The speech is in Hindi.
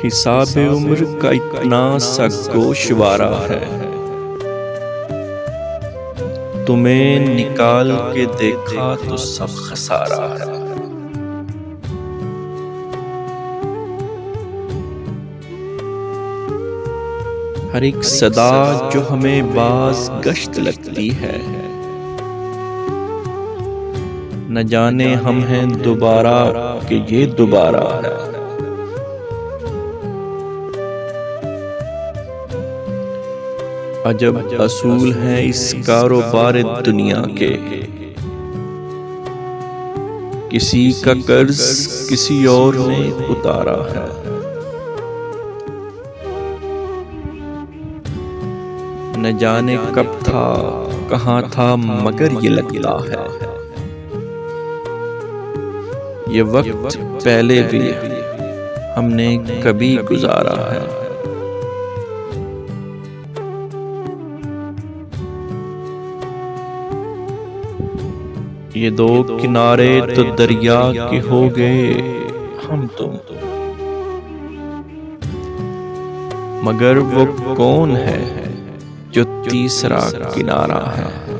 हिसाब उम्र का इतना सा गोशवारा है, तुम्हें निकाल के देखा तो सब खसारा है। हर एक सदा जो हमें बाज गश्त लगती है, न जाने हम हैं दोबारा कि ये दोबारा है। अजब असूल हैं इस कारोबार दुनिया के, किसी का कर्ज किसी और ने उतारा है। न जाने कब था कहाँ था मगर ये लगता है, ये वक्त पहले भी हमने कभी गुजारा है। ये दो किनारे तो दरिया के हो गए हम तुम, मगर वो कौन है जो तीसरा किनारा है।